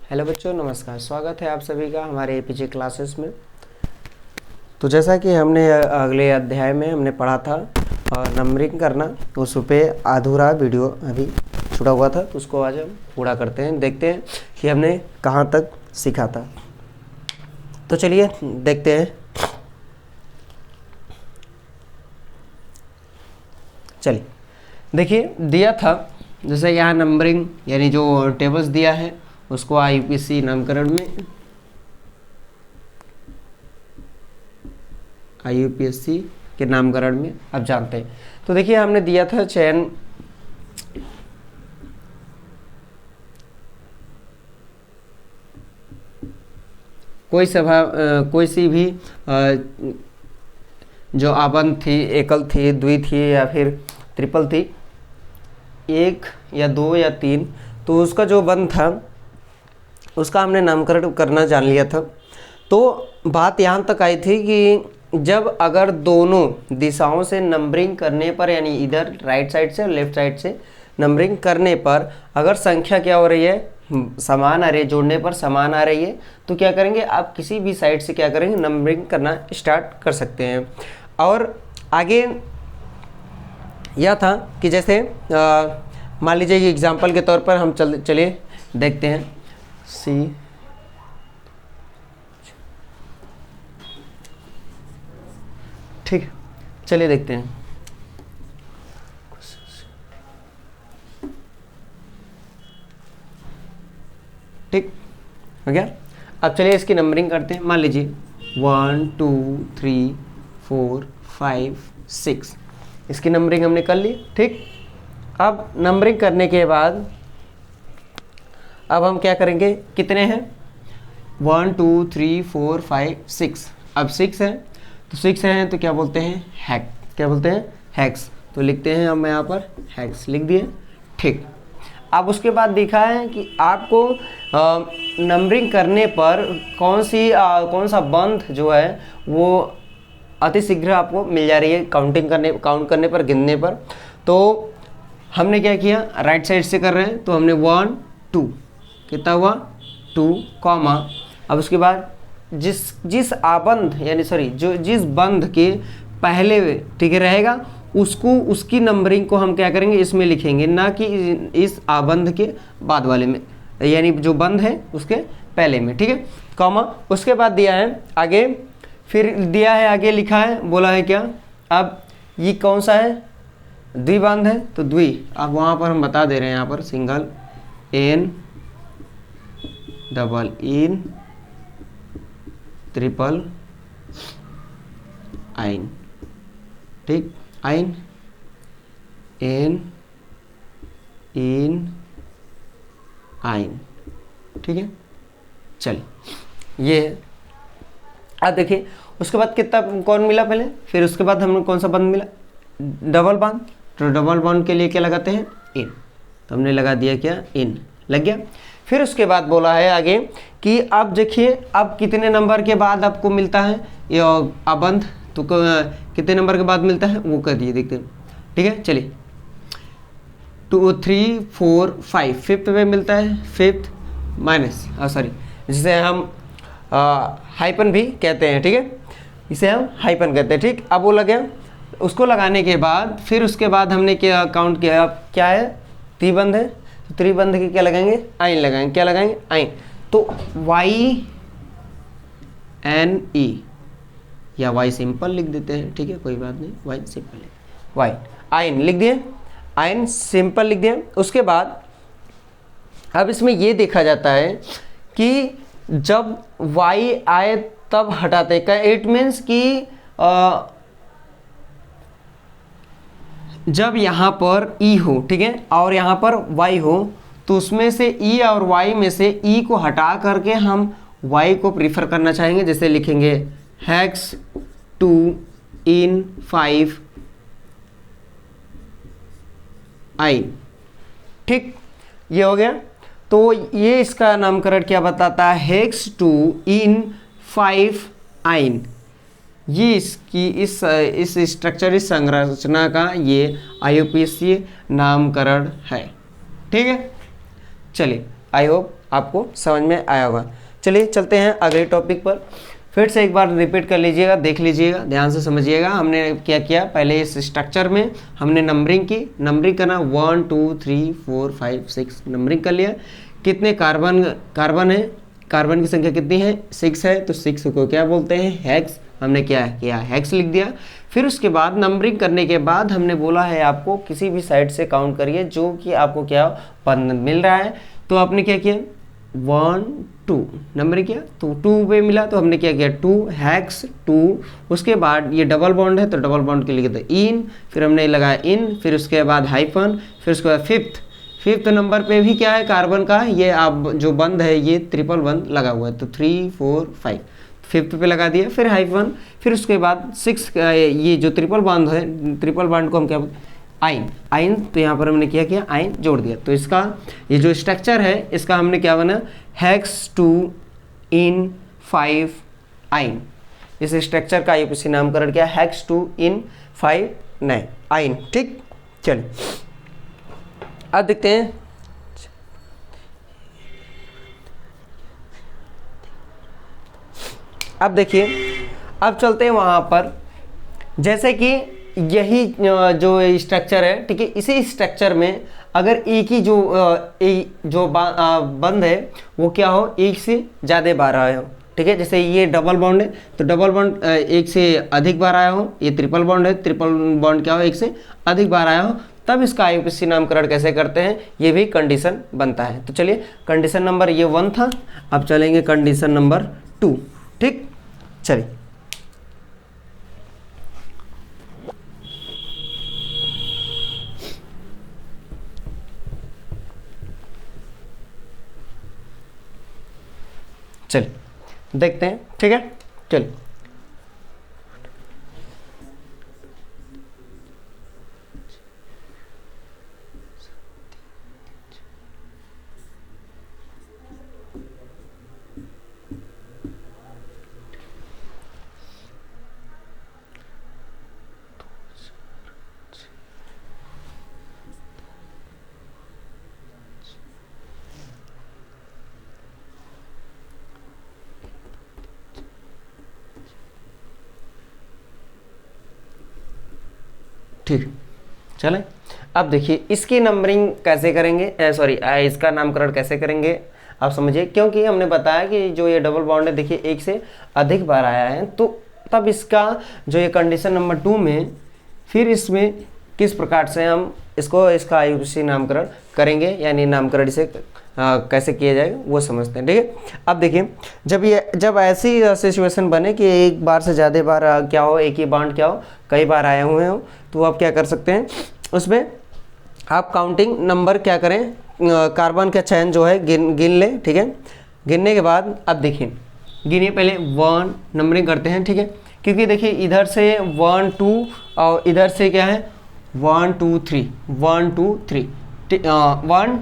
Hello बच्चों, नमस्कार। स्वागत है आप सभी का हमारे एपीजे क्लासेस में। तो जैसा कि हमने अगले अध्याय में हमने पढ़ा था नंबरिंग करना, उस पे अधूरा वीडियो अभी छूटा हुआ था, तो उसको आज हम पूरा करते हैं। देखते हैं कि हमने कहाँ तक सीखा था। तो चलिए देखते हैं। चलिए देखिए, दिया था जैसे यहाँ नंबरिंग यानी जो टेबल्स दिया है उसको आईयूपीएसी नामकरण में आईयूपीएसी के नामकरण में अब जानते हैं। तो देखिए हमने दिया था चयन कोई सी भी जो आबंध थी, एकल थी, द्वि थी या फिर ट्रिपल थी, एक या दो या तीन, तो उसका जो बंध था उसका हमने नामकरण करना जान लिया था। तो बात यहाँ तक आई थी कि जब अगर दोनों दिशाओं से नंबरिंग करने पर, यानी इधर राइट साइड से और लेफ्ट साइड से नंबरिंग करने पर अगर संख्या क्या हो रही है, समान आ रही है, जोड़ने पर समान आ रही है, तो क्या करेंगे, आप किसी भी साइड से क्या करेंगे, नंबरिंग करना स्टार्ट कर सकते हैं। और आगे यह था कि जैसे मान लीजिए कि एग्जाम्पल के तौर पर हम चलिए देखते हैं। सी ठीक, चलिए देखते हैं। ठीक हो गया। अब चलिए इसकी नंबरिंग करते हैं। मान लीजिए 1 2 3 4 5 6, इसकी नंबरिंग हमने कर ली। ठीक, अब नंबरिंग करने के बाद अब हम क्या करेंगे, कितने हैं, 1 2 3 4 5 6। अब 6 है तो 6 हैं तो क्या बोलते हैं, क्या बोलते हैं, हैक्स। तो लिखते हैं हम यहाँ पर हैक्स लिख दिए। ठीक, अब उसके बाद दिखा है कि आपको नंबरिंग करने पर कौन सा बंध जो है वो अतिशीघ्र आपको मिल जा रही है काउंट करने पर, गिनने पर। तो हमने क्या किया, राइट साइड से कर रहे हैं तो हमने 1 2, कितना हुआ 2, कॉमा। अब उसके बाद जिस आबंध यानी जिस बंध के पहले ठीक है रहेगा उसकी नंबरिंग को हम क्या करेंगे, इसमें लिखेंगे, ना कि इस आबंध के बाद वाले में, यानी जो बंध है उसके पहले में। ठीक है, कॉमा। उसके बाद दिया है आगे, फिर दिया है आगे, लिखा है, बोला है क्या, अब ये कौन सा है, द्विबंध है तो द्वि। अब वहाँ पर हम बता दे रहे हैं, यहाँ पर सिंगल एन, डबल इन, ट्रिपल आइन। ठीक, आइन, एन, इन, आइन। ठीक है, चलिए ये है। अब देखिए उसके बाद कितना कौन मिला पहले, फिर उसके बाद हमें कौन सा बंद मिला, डबल बंद। तो डबल बंद के लिए क्या लगाते हैं, इन। तो हमने लगा दिया क्या, इन लग गया। फिर उसके बाद बोला है आगे कि अब देखिए अब कितने नंबर के बाद आपको मिलता है ये आबंध, तो कितने नंबर के बाद मिलता है वो कर दिए, देखते हैं। ठीक है, चलिए 2 3 4 5, फिफ्थ में मिलता है, फिफ्थ माइनस जिसे हम हाइपन भी कहते हैं। ठीक है, इसे हम हाइपन कहते हैं। ठीक, अब वो लगे, उसको लगाने के बाद फिर उसके बाद हमने क्या काउंट किया, अब क्या है, त्रिबंध है, तो त्रिबंध के क्या लगाएंगे, आइन लगाएंगे। क्या लगाएंगे, आइन। तो वाई एन ई या वाई सिंपल लिख देते हैं। ठीक है, कोई बात नहीं, वाई सिंपल लिख, वाई आइन लिख दिए, आइन सिंपल लिख दिए। उसके बाद अब इसमें ये देखा जाता है कि जब वाई आए तब हटाते हैं, इट मीन्स कि जब यहाँ पर ई हो, ठीक है, और यहाँ पर वाई हो, तो उसमें से ई और वाई में से ई को हटा करके हम वाई को प्रीफर करना चाहेंगे। जैसे लिखेंगे हैक्स 2 इन 5 आइन। ठीक, ये हो गया। तो ये इसका नामकरण क्या बताता है, हेक्स 2 इन 5 आइन। ये इसकी इस स्ट्रक्चर, इस संरचना का ये आईयूपीएसी नामकरण है। ठीक है, चलिए आई होप आपको समझ में आया होगा। चलिए चलते हैं अगले टॉपिक पर। फिर से एक बार रिपीट कर लीजिएगा, देख लीजिएगा, ध्यान से समझिएगा। हमने क्या किया, पहले इस स्ट्रक्चर में हमने नंबरिंग की। नंबरिंग करना 1 2 3 4 5 6 नंबरिंग कर लिया। कितने कार्बन है, कार्बन की संख्या कितनी है, 6 है, तो 6 को क्या बोलते हैं, हेक्स। हमने क्या किया, हेक्स लिख दिया। फिर उसके बाद नंबरिंग करने के बाद हमने बोला है आपको किसी भी साइड से काउंट करिए जो कि आपको क्या पद मिल रहा है। तो आपने क्या किया, 1 2 नंबर किया, तो 2 पे मिला, तो हमने क्या किया, 2 हेक्स 2। उसके बाद ये डबल बॉन्ड है तो डबल बॉन्ड के लिए तो इन, फिर हमने लगाया इन, फिर उसके बाद हाइफन, फिर उसके बाद फिफ्थ नंबर पे भी क्या है, कार्बन का ये आप जो बंद है ये ट्रिपल बंद लगा हुआ है, तो 3 4 5 फिफ्थ पे लगा दिया, फिर हाइफन, फिर उसके बाद 6 ये जो ट्रिपल बॉन्ड है, ट्रिपल बॉन्ड को हम क्या आइन, तो यहाँ पर हमने क्या किया, आइन जोड़ दिया। तो इसका ये जो स्ट्रक्चर है इसका हमने क्या बना, हेक्स 2 इन 5 आइन। इस स्ट्रक्चर का आईयूपीएसी नामकरण क्या, हेक्स 2 इन 5 9 आइन। ठीक, चलिए अब देखते हैं। अब देखिए, अब चलते हैं वहाँ पर, जैसे कि यही जो स्ट्रक्चर है, ठीक है, इसी स्ट्रक्चर में अगर एक ही जो बंद है वो क्या हो, एक से ज़्यादा बार आया हो, ठीक है। जैसे ये डबल बॉन्ड है तो डबल बॉन्ड एक से अधिक बार आया हो, ये ट्रिपल बॉन्ड है, ट्रिपल बॉन्ड क्या हो, एक से अधिक बार आया हो, तब इसका आईयूपीएसी नामकरण कैसे करते हैं, ये भी कंडीशन बनता है। तो चलिए, कंडीशन नंबर ये 1 था, अब चलेंगे कंडीशन नंबर 2। ठीक, चलिए देखते हैं, ठीक है, चलिए। ठीक, चले अब देखिए इसकी नंबरिंग कैसे करेंगे, इसका नामकरण कैसे करेंगे आप समझिए। क्योंकि हमने बताया कि जो ये डबल बॉन्ड है, देखिए एक से अधिक बार आया है, तो तब इसका जो ये कंडीशन नंबर 2 में, फिर इसमें किस प्रकार से हम इसका आईयूपीएसी नामकरण करेंगे, यानी नामकरण इसे कैसे किया जाएगा वो समझते हैं। ठीक है, अब देखिए, जब ऐसी सिचुएशन बने कि एक बार से ज़्यादा बार क्या हो, एक ही बॉन्ड क्या हो, कई बार आए हुए हो, तो आप क्या कर सकते हैं, उसमें आप काउंटिंग नंबर क्या करें, कार्बन का चयन जो है गिन लें। ठीक है, गिनने के बाद अब देखिए, गिनिए पहले 1 नंबरिंग करते हैं। ठीक है, क्योंकि देखिए इधर से 1 2 और इधर से क्या है 1 2 3 1 2 3 1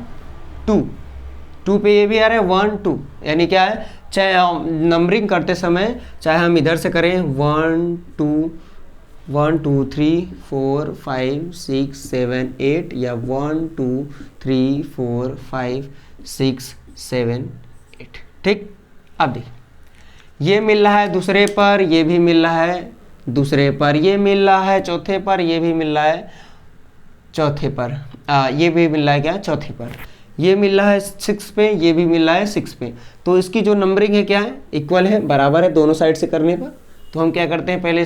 2 पे ये भी आ रहा है 1 2, यानी क्या है, चाहे नंबरिंग करते समय चाहे हम इधर से करें 1 2 3 4 5 6 7 8 या 1 2 3 4 5 6 7 8। ठीक, अब देखिए ये मिल रहा है दूसरे पर, ये भी मिल रहा है दूसरे पर, ये मिल रहा है चौथे पर, ये भी मिल रहा है चौथे पर, ये भी मिल रहा है क्या, चौथे पर, ये मिल रहा है 6 पे, ये भी मिल रहा है 6 पे। तो इसकी जो नंबरिंग है क्या है, इक्वल है, बराबर है दोनों साइड से करने पर। तो हम क्या करते हैं, पहले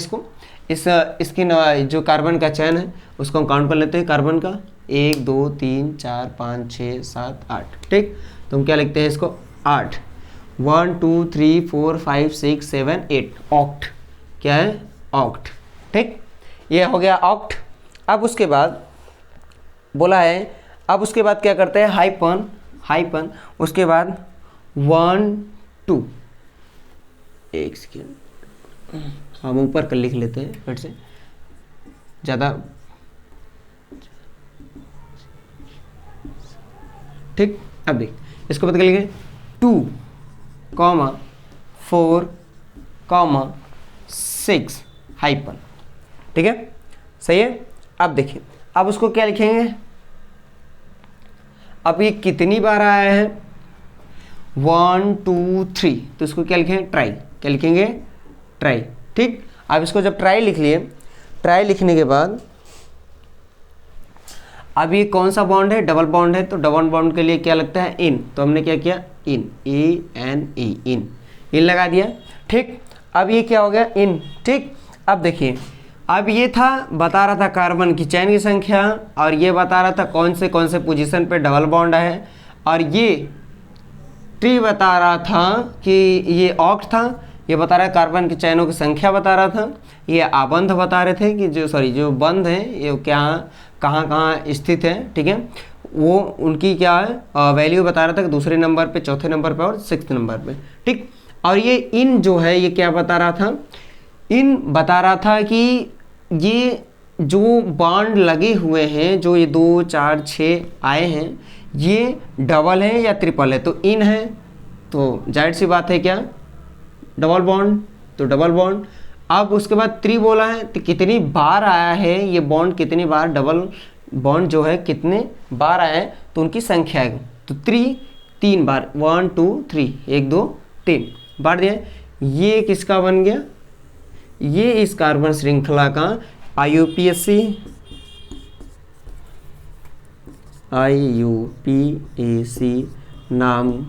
इसकी जो कार्बन का चयन है उसको हम काउंट कर लेते हैं। कार्बन का 1 2 3 4 5 6 7 8। ठीक, तो हम क्या लिखते हैं इसको, 8, 1 2 3 4 5 6 7 8, ऑक्ट, क्या है, ऑक्ट। ठीक, ये हो गया ऑक्ट। अब उसके बाद बोला है, अब उसके बाद क्या करते हैं, हाइपन, उसके बाद 1 2, एक सेकेंड हम ऊपर कर लिख लेते हैं फिर से, ज़्यादा। ठीक, अब देख इसको बदल लिखे 2 4 6 हाइपन। ठीक है, सही है। अब देखिए, अब उसको क्या लिखेंगे, अब ये कितनी बार आया है, 1 2 3, तो इसको क्या लिखेंगे, ट्राई, क्या लिखेंगे, ट्राई। ठीक, अब इसको जब ट्राई लिख लिए, ट्राई लिखने के बाद अब ये कौन सा बॉन्ड है, डबल बॉन्ड है, तो डबल बॉन्ड के लिए क्या लगता है, इन, तो हमने क्या किया, इन, ANE, इन लगा दिया। ठीक, अब ये क्या हो गया, इन। ठीक, अब देखिए, अब ये था बता रहा था कार्बन की चेन की संख्या, और ये बता रहा था कौन से पोजीशन पे डबल बॉन्ड है, और ये ट्री बता रहा था कि ये ऑक्ट था, ये बता रहा है कार्बन की चैनों की संख्या बता रहा था, ये आबंध बता रहे थे कि जो बंध हैं ये क्या कहाँ कहाँ स्थित है। ठीक है, वो उनकी क्या है वैल्यू बता रहा था कि दूसरे नंबर पे, चौथे नंबर पे और 6th नंबर पे। ठीक, और ये इन जो है ये क्या बता रहा था, इन बता रहा था कि ये जो बॉन्ड लगे हुए हैं, जो ये 2 4 6 आए हैं, ये डबल है या ट्रिपल है, तो इन है, तो जाहिर सी बात है क्या, डबल बॉन्ड, तो डबल बॉन्ड। अब उसके बाद 3 बोला है, तो कितनी बार आया है ये बॉन्ड, कितनी बार डबल बॉन्ड जो है कितने बार आया है, तो उनकी संख्या है, तो 3 बार, 1 2 3, 1 2 3 बार दिया। ये किसका बन गया, ये इस कार्बन श्रृंखला का IUPAC नामकरण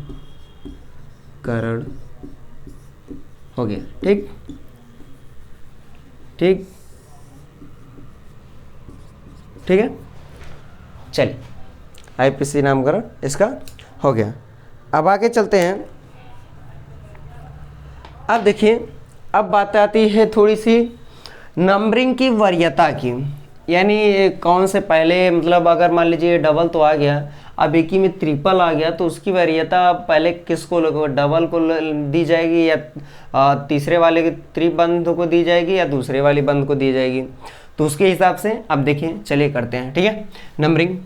हो गया। ठीक, ठीक, ठीक है, चलिए IUPAC नामकरण इसका हो गया। अब आगे चलते हैं। अब देखिए, अब बात आती है थोड़ी सी नंबरिंग की वरीयता की, यानी कौन से पहले, मतलब अगर मान लीजिए डबल तो आ गया, अब एक ही में ट्रिपल आ गया, तो उसकी वरीयता पहले किसको लगेगा, डबल को दी जाएगी या तीसरे वाले के त्रिबंध को दी जाएगी या दूसरे वाले बंध को दी जाएगी, तो उसके हिसाब से अब देखिए, चलिए करते हैं। ठीक है, नंबरिंग।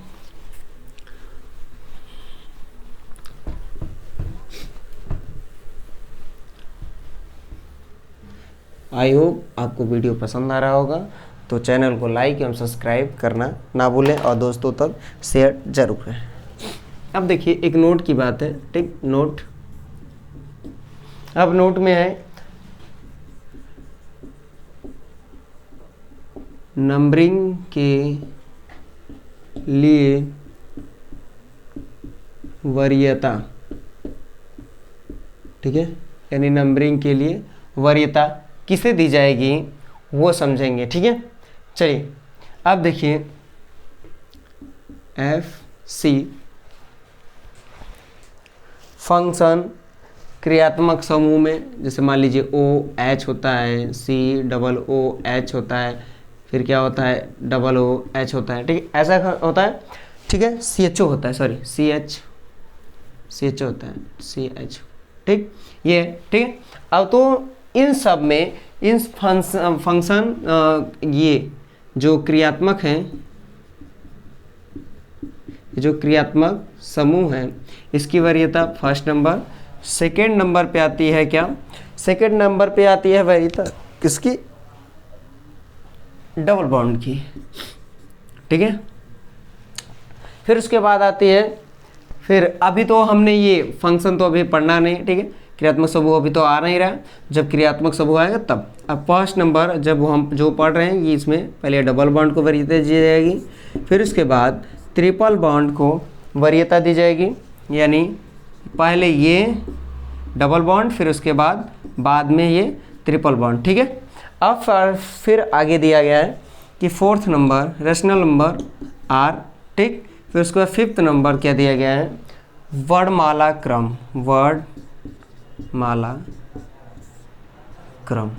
आई होप आपको वीडियो पसंद आ रहा होगा, तो चैनल को लाइक एवं सब्सक्राइब करना ना भूलें और दोस्तों तक शेयर जरूर करें। अब देखिए, एक नोट की बात है। ठीक, नोट, अब नोट में है नंबरिंग के लिए वरीयता। ठीक है, यानी नंबरिंग के लिए वरीयता किसे दी जाएगी वो समझेंगे। ठीक है, चलिए अब देखिए, FC फंक्शन क्रियात्मक समूह में, जैसे मान लीजिए OH होता है, COOH होता है, फिर क्या होता है, OOH होता है। ठीक है, ऐसा होता है। ठीक है, CHO होता है, सॉरी CHO होता है, CH। ठीक, ये ठीक है। अब तो इन सब में, इन फंक्शन ये जो क्रियात्मक हैं, जो क्रियात्मक समूह है, इसकी वरीयता फर्स्ट नंबर। सेकेंड नंबर पे आती है क्या, सेकेंड नंबर पे आती है वरीयता किसकी, डबल बॉन्ड की। ठीक है, फिर उसके बाद आती है, फिर अभी तो हमने ये फंक्शन तो अभी पढ़ना नहीं। ठीक है, क्रियात्मक समूह अभी तो आ नहीं रहा, जब क्रियात्मक समूह आएगा तब। अब फर्स्ट नंबर जब हम जो पढ़ रहे हैं, ये इसमें पहले डबल बॉन्ड को वरीयता दी जाएगी, फिर उसके बाद ट्रिपल बॉन्ड को वरीयता दी जाएगी, यानी पहले ये डबल बॉन्ड, फिर उसके बाद में ये ट्रिपल बॉन्ड। ठीक है, अब फिर आगे दिया गया है कि fourth number rational number R। ठीक, फिर उसके बाद फिफ्थ नंबर क्या दिया गया है, वर्णमाला क्रम, वर्णमाला क्रम।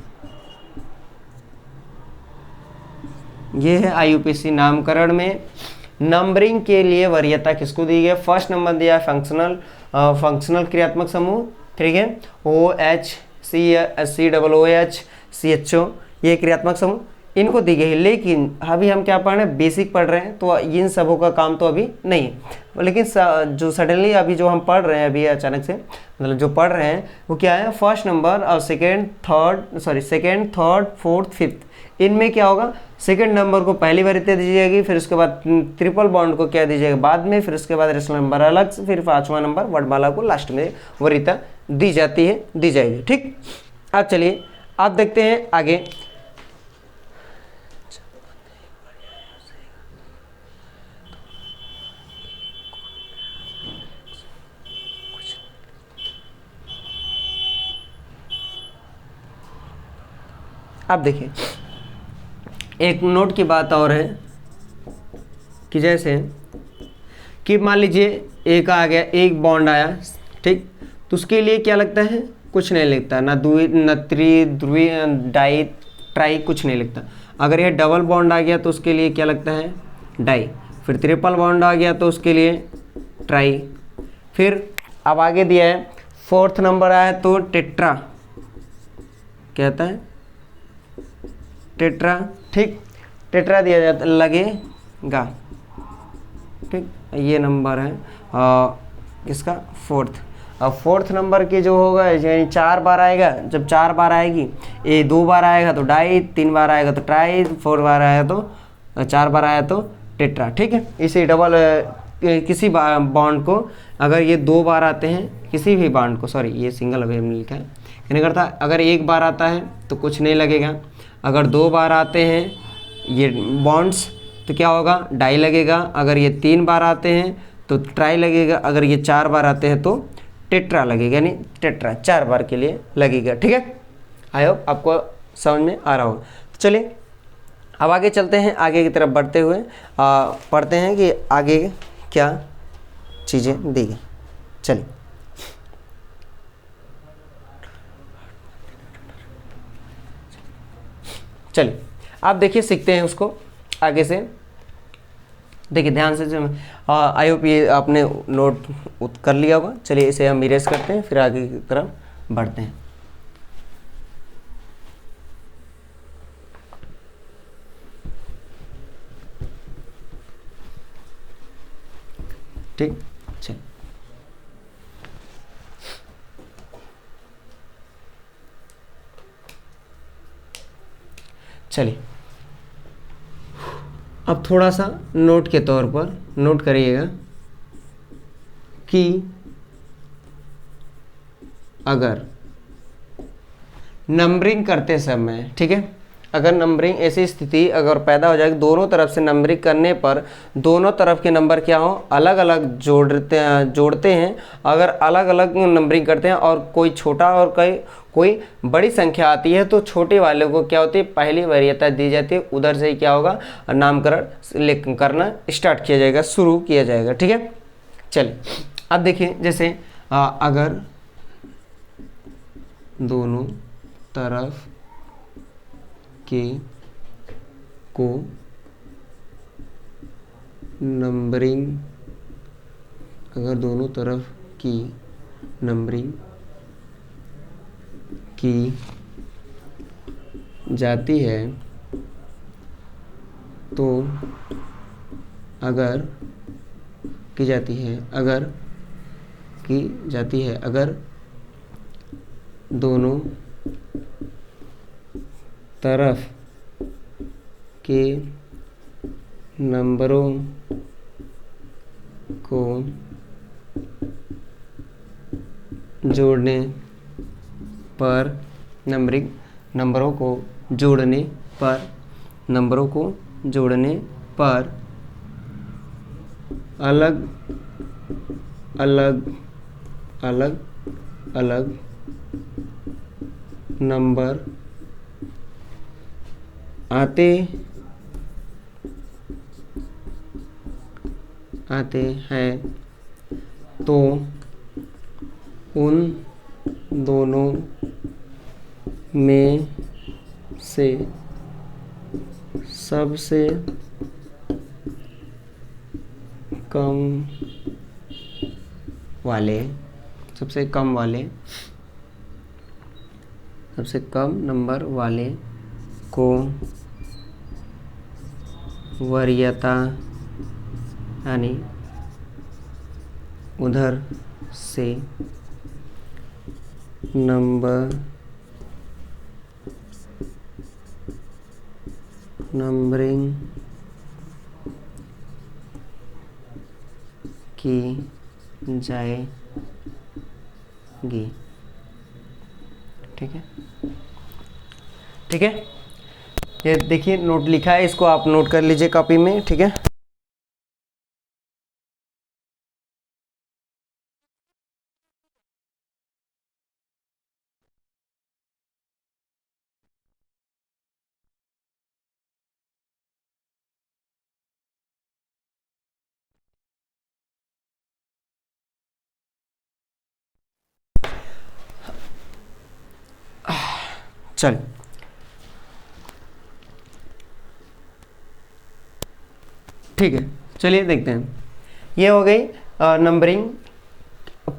ये है IUPAC नामकरण में नंबरिंग के लिए वरीयता किसको दी गई। फर्स्ट नंबर दिया फंक्शनल क्रियात्मक समूह। ठीक है, OH COOH CHO, ये क्रियात्मक समूह इनको दी गई है। लेकिन अभी हम क्या पढ़ रहे हैं, बेसिक पढ़ रहे हैं, तो इन सबों का काम तो अभी नहीं है। लेकिन जो सडनली अभी जो हम पढ़ रहे हैं, अभी अचानक से मतलब जो पढ़ रहे हैं वो क्या है, फर्स्ट नंबर और सेकेंड थर्ड फोर्थ फिफ्थ, इनमें क्या होगा, सेकंड नंबर को पहली वरीयता दी जाएगी, फिर उसके बाद ट्रिपल बॉन्ड को क्या दी जाएगी बाद में, फिर उसके बाद रेशनल नंबर अलग से, फिर पांचवा नंबर वर्णमाला को लास्ट में वरीयता दी जाती है, दी जाएगी। ठीक, अब चलिए आप देखते हैं आगे। आप देखिए एक नोट की बात और है कि जैसे कि मान लीजिए एक आ गया, एक बॉन्ड आया, ठीक, तो उसके लिए क्या लगता है, कुछ नहीं लिखता, ना द्वि न त्रि ध्रुवी डाई ट्राई कुछ नहीं लिखता। अगर ये डबल बॉन्ड आ गया तो उसके लिए क्या लगता है, डाई। फिर ट्रिपल बॉन्ड आ गया तो उसके लिए ट्राई। फिर अब आगे दिया है फोर्थ नंबर आया तो टेट्रा, कहता है टेट्रा, ठीक, टेट्रा दिया जाता लगेगा। ठीक, ये नंबर है इसका फोर्थ। अब फोर्थ नंबर के जो होगा यानी 4 बार आएगा, जब 4 बार आएगी, ये 2 बार आएगा तो डाई, 3 बार आएगा तो ट्राई, 4 बार आया तो 4 बार आया तो टेट्रा। ठीक है, इसे डबल किसी बॉन्ड को अगर ये 2 बार आते हैं, किसी भी बॉन्ड को, सॉरी ये सिंगल अभी हमने लिखा है, क्या नहीं करता, अगर 1 बार आता है तो कुछ नहीं लगेगा, अगर 2 बार आते हैं ये बॉन्ड्स तो क्या होगा, डाई लगेगा, अगर ये 3 बार आते हैं तो ट्राई लगेगा, अगर ये 4 बार आते हैं तो टेट्रा लगेगा, यानी टेट्रा 4 बार के लिए लगेगा। ठीक है, आई होप आपको समझ में आ रहा हो। चलिए अब आगे चलते हैं, आगे की तरफ बढ़ते हुए पढ़ते हैं कि आगे क्या चीज़ें दी गई। चलिए चलिए आप देखिए, सीखते हैं उसको आगे से। देखिए ध्यान से, जो आई होप ये आपने नोट कर लिया होगा। चलिए इसे हम इरेज करते हैं, फिर आगे की तरफ बढ़ते हैं। ठीक, चलिए चलिए अब थोड़ा सा नोट के तौर पर नोट करिएगा कि अगर नंबरिंग करते समय, ठीक है, अगर नंबरिंग ऐसी स्थिति अगर पैदा हो जाएगी, दोनों तरफ से नंबरिंग करने पर दोनों तरफ के नंबर क्या हो, अलग अलग जोड़ते हैं। अगर अलग अलग नंबरिंग करते हैं और कोई छोटा और कोई बड़ी संख्या आती है तो छोटे वाले को क्या होती है, पहली वरीयता दी जाती है, उधर से ही क्या होगा, नामकरण करना स्टार्ट किया जाएगा, शुरू किया जाएगा। ठीक है, चलिए अब देखिए, जैसे अगर दोनों तरफ के को नंबरिंग, अगर दोनों तरफ की नंबरिंग की जाती है तो अगर की जाती है, अगर की जाती है, अगर दोनों तरफ के नंबरों को जोड़ने पर नंबरों को जोड़ने पर अलग अलग नंबर आते हैं तो उन दोनों में से सबसे कम नंबर वाले को वरीयता, यानी उधर से नंबरिंग की जाएगी। ठीक है, ठीक है, ये देखिए नोट लिखा है, इसको आप नोट कर लीजिए कॉपी में। ठीक है, चल ठीक है, चलिए देखते हैं। ये हो गई नंबरिंग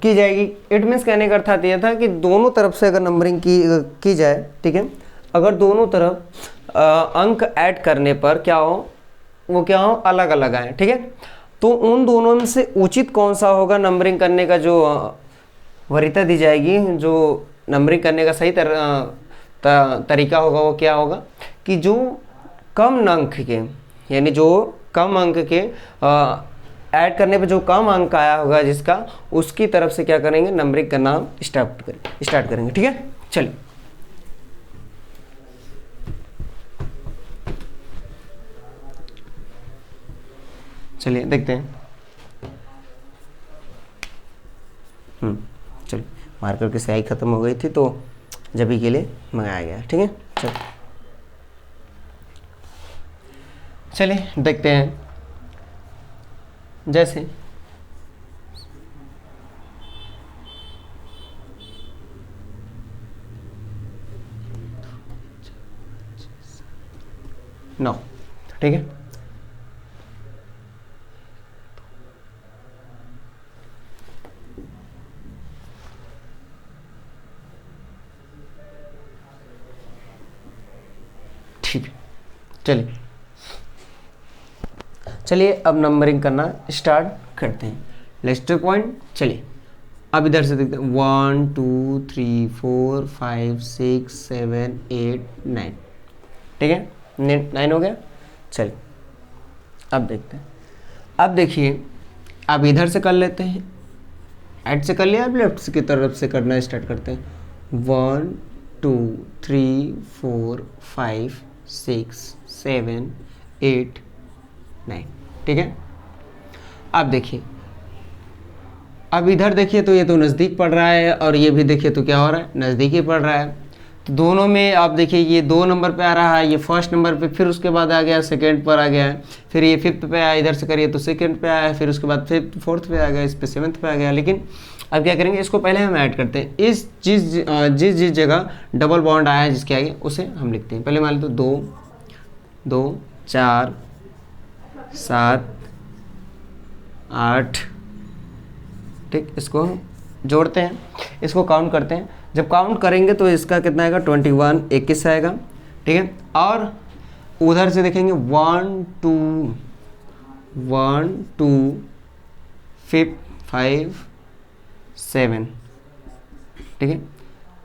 की जाएगी। इट मीन्स कहने का अर्थात यह था कि दोनों तरफ से अगर नंबरिंग की जाए, ठीक है, अगर दोनों तरफ अंक ऐड करने पर क्या हो, वो क्या हो, अलग अलग आए। ठीक है, तो उन दोनों में से उचित कौन सा होगा नंबरिंग करने का, जो वरीयता दी जाएगी, जो नंबरिंग करने का सही तरीका होगा, वो क्या होगा कि जो कम अंक के, यानी जो कम अंक के ऐड करने पे जो कम अंक आया होगा जिसका, उसकी तरफ से क्या करेंगे, नंबरिंग का नाम स्टार्ट करेंगे। ठीक है, चलिए चलिए देखते हैं। चलिए, मार्कर की स्याही खत्म हो गई थी तो जभी के लिए मंगाया गया। ठीक है, चलिए देखते हैं। जैसे नौ। ठीक है, ठीक है, चलिए अब नंबरिंग करना स्टार्ट करते हैं। Let's two point. चलिए अब इधर से देखते हैं, 1 2 3 4 5 6 7 8 9। ठीक है, 9 हो गया। चलिए अब देखते हैं। अब देखिए, अब इधर से कर लेते हैं, ऐड से कर लिया, अब लेफ्ट की तरफ से करना स्टार्ट करते हैं। 1 2 3 4 5 6 7 8 9। ठीक है, अब देखिए, अब इधर देखिए तो ये तो नज़दीक पड़ रहा है, और ये भी देखिए तो क्या हो रहा है, नज़दीक ही पड़ रहा है। तो दोनों में आप देखिए, ये 2 नंबर पे आ रहा है, ये फर्स्ट नंबर पे, फिर उसके बाद आ गया सेकंड पर आ गया है, फिर ये 5th पे आया, इधर से करिए तो सेकंड पे आया, फिर उसके बाद 5th 4th पे आ गया, इस पे 7th पे आ गया। लेकिन अब क्या करेंगे, इसको पहले हम ऐड करते हैं। इस जिस जगह डबल बॉन्ड आया है जिसके आगे, उसे हम लिखते हैं। पहले मान लो 2 2 4 7 8। ठीक, इसको जोड़ते हैं, इसको काउंट करते हैं। जब काउंट करेंगे तो इसका कितना आएगा, 21 21 आएगा। ठीक है, और उधर से देखेंगे 1 2 5 7। ठीक है,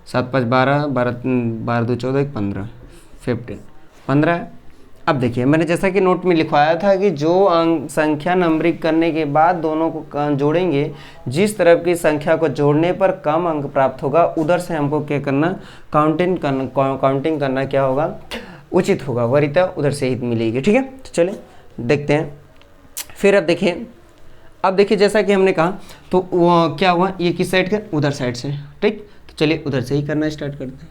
7 5 12 12 2 14 15 15। अब देखिए, मैंने जैसा कि नोट में लिखवाया था कि जो अंक संख्या नंबरिंग करने के बाद दोनों को जोड़ेंगे, जिस तरफ की संख्या को जोड़ने पर कम अंक प्राप्त होगा, उधर से हमको क्या करना, काउंटिंग करना क्या होगा, उचित होगा, वरीयता उधर से ही मिलेगी। ठीक है, तो चलिए देखते हैं। फिर अब देखिए जैसा कि हमने कहा, तो वो क्या हुआ, ये किस साइड का, उधर साइड से। ठीक, तो चलिए उधर से ही करना स्टार्ट करते हैं।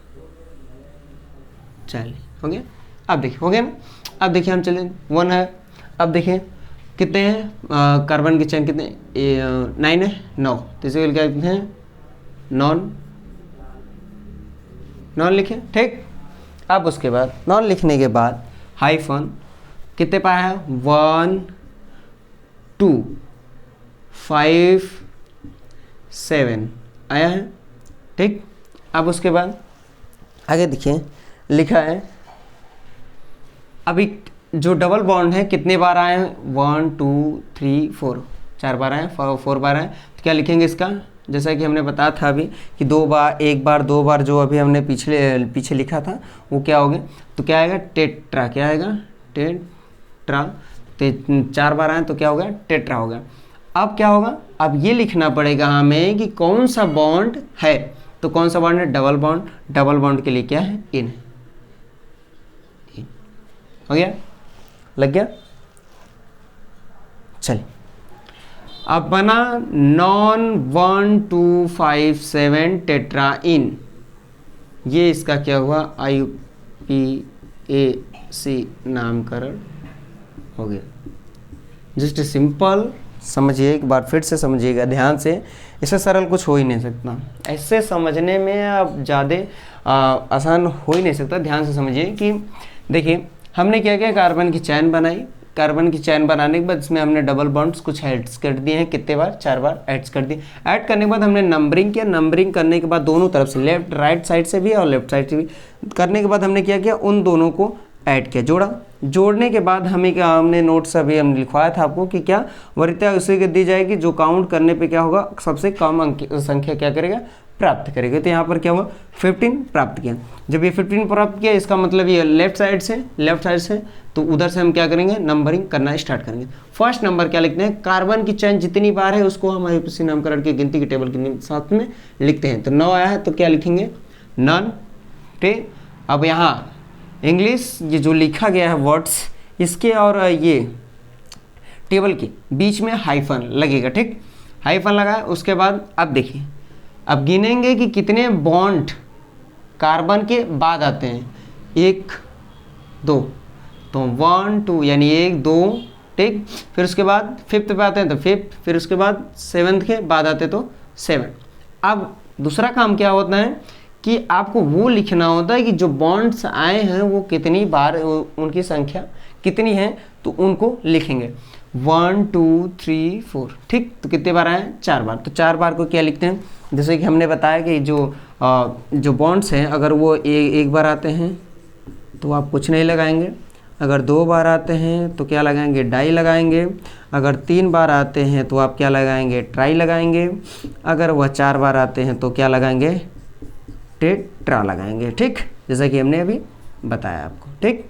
चलिए हो गया, अब देखिए हो गया ना। अब देखिए हम चले 1 है। अब देखिए कितने हैं, कार्बन की चेन कितने, 9 है, 9। तो इसे क्या लिखते हैं, नॉन लिखे। ठीक, अब उसके बाद नॉन लिखने के बाद हाइफन कितने पाया है, 1 2 5 7 आया है। ठीक, अब उसके बाद आगे देखिए लिखा है, अभी जो डबल बॉन्ड है कितने बार आए हैं, 1 2 3 4, 4 बार आए, 4 बार आए। तो क्या लिखेंगे इसका, जैसा कि हमने बताया था अभी कि 2 बार, 1 बार, 2 बार, जो अभी हमने पीछे लिखा था वो क्या हो गया, तो क्या आएगा, टेट्रा। क्या आएगा, टेट्रा, तो 4 बार आए तो क्या हो गया, टेट्रा हो गया। अब क्या होगा, अब ये लिखना पड़ेगा हमें कि कौन सा बॉन्ड है, तो कौन सा बॉन्ड है, डबल बॉन्ड। डबल बॉन्ड के लिए क्या है, इन। हो गया, लग गया। चलिए अब बना नॉन 1257 टेट्राइन, ये इसका क्या हुआ, IUPAC नामकरण हो गया। जस्ट सिंपल, समझिए एक बार फिर से समझिएगा ध्यान से, इससे सरल कुछ हो ही नहीं सकता। ऐसे समझने में अब ज़्यादा आसान हो ही नहीं सकता। ध्यान से समझिए कि देखिए हमने क्या किया, कार्बन की चैन बनाई। कार्बन की चैन बनाने के बाद इसमें हमने डबल बॉन्ड्स कुछ ऐड्स कर दिए हैं, कितने बार, 4 बार ऐड्स कर दिए। ऐड करने के बाद हमने नंबरिंग किया। नंबरिंग करने के बाद दोनों तरफ से, लेफ्ट राइट साइड से भी और लेफ्ट साइड से भी करने के बाद हमने क्या किया, उन दोनों को ऐड किया, जोड़ा। जोड़ने के बाद हमें क्या, हमने नोट्स अभी हमने लिखवाया था आपको कि क्या वरीयता उसी को दी जाएगी जो काउंट करने पे क्या होगा, सबसे कम अंक संख्या क्या करेगा, प्राप्त करेगा। तो यहाँ पर क्या हुआ, 15 प्राप्त किया। जब ये 15 प्राप्त किया, इसका मतलब ये लेफ्ट साइड से तो उधर से हम क्या करेंगे, नंबरिंग करना स्टार्ट करेंगे। फर्स्ट नंबर क्या लिखते हैं, कार्बन की चैन जितनी बार है उसको हम IUPAC नामकरण की गिनती की टेबल के साथ में लिखते हैं। तो 9 आया है तो क्या लिखेंगे, नन। ठीक, अब यहाँ इंग्लिश ये जो लिखा गया है वर्ड्स, इसके और ये टेबल के बीच में हाइफन लगेगा। ठीक, हाइफन लगा। उसके बाद अब देखिए, अब गिनेंगे कि कितने बॉन्ड कार्बन के बाद आते हैं, 1 2, तो 1 2 यानी 1 2। ठीक, फिर उसके बाद 5th पे आते हैं तो 5th, फिर उसके बाद 7th के बाद आते तो 7। अब दूसरा काम क्या होता है कि आपको वो लिखना होता है कि जो बॉन्ड्स आए हैं वो कितनी बार, उनकी संख्या कितनी है, तो उनको लिखेंगे 1 2 3 4। ठीक, तो कितने बार आए, 4 बार। तो 4 बार को क्या लिखते हैं, जैसे कि हमने बताया कि जो बॉन्ड्स हैं अगर वो एक बार आते हैं तो आप कुछ नहीं लगाएंगे, अगर 2 बार आते हैं तो क्या लगाएंगे, डाई लगाएंगे, अगर 3 बार आते हैं तो आप क्या लगाएंगे, ट्राई लगाएंगे, अगर वह 4 बार आते हैं तो क्या लगाएंगे, टेट्रा लगाएंगे। ठीक, जैसा कि हमने अभी बताया आपको। ठीक,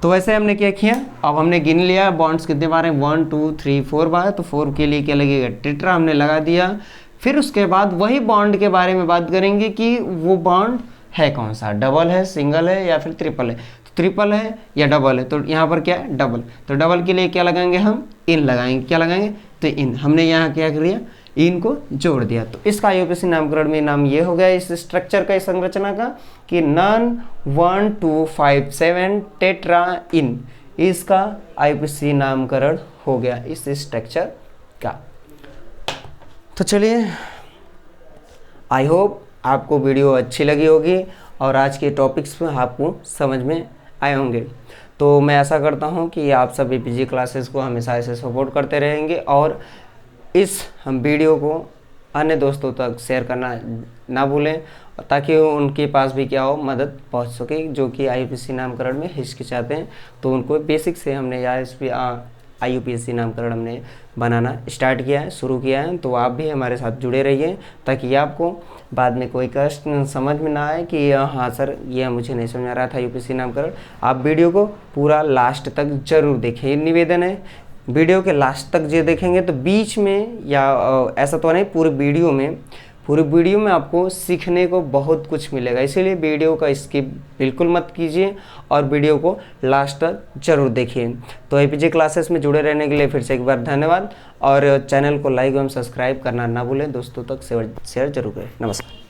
तो वैसे हमने क्या किया, अब हमने गिन लिया बॉन्ड्स कितने बार हैं, 1 2 3 4 बार। तो 4 के लिए क्या लगेगा, टेट्रा हमने लगा दिया। फिर उसके बाद वही बॉन्ड के बारे में बात करेंगे कि वो बॉन्ड है कौन सा, डबल है, सिंगल है या फिर ट्रिपल है। तो ट्रिपल है या डबल है, तो यहाँ पर क्या है, डबल। तो डबल के लिए क्या लगाएंगे, हम इन लगाएंगे। क्या लगाएंगे, तो इन। हमने यहाँ क्या कर दिया, इन को जोड़ दिया। तो इसका IUPAC नामकरण में नाम ये हो गया इस स्ट्रक्चर का, इस संरचना का, कि नॉन 1257 टेट्रा इन, इसका IUPAC नामकरण हो गया इस स्ट्रक्चर का। तो चलिए, आई होप आपको वीडियो अच्छी लगी होगी और आज के टॉपिक्स में आपको समझ में आए होंगे। तो मैं ऐसा करता हूं कि आप सब APG क्लासेस को हमेशा ऐसे सपोर्ट करते रहेंगे और इस हम वीडियो को अन्य दोस्तों तक शेयर करना ना भूलें, ताकि उनके पास भी क्या हो, मदद पहुंच सके जो कि IUPAC नामकरण में हिचकिचाते हैं। तो उनको बेसिक से हमने IUPAC नामकरण हमने बनाना स्टार्ट किया है, शुरू किया है। तो आप भी हमारे साथ जुड़े रहिए ताकि आपको बाद में कोई कष्ट समझ में ना आए कि हाँ सर ये मुझे नहीं समझ आ रहा था IUPAC नामकरण। आप वीडियो को पूरा लास्ट तक जरूर देखें, ये निवेदन है। वीडियो के लास्ट तक जो देखेंगे तो बीच में या ऐसा तो नहीं, पूरे वीडियो में आपको सीखने को बहुत कुछ मिलेगा। इसीलिए वीडियो का स्किप बिल्कुल मत कीजिए और वीडियो को लास्ट तक जरूर देखिए। तो APG क्लासेस में जुड़े रहने के लिए फिर से एक बार धन्यवाद और चैनल को लाइक एवं सब्सक्राइब करना ना भूलें, दोस्तों तक शेयर जरूर करें। नमस्कार।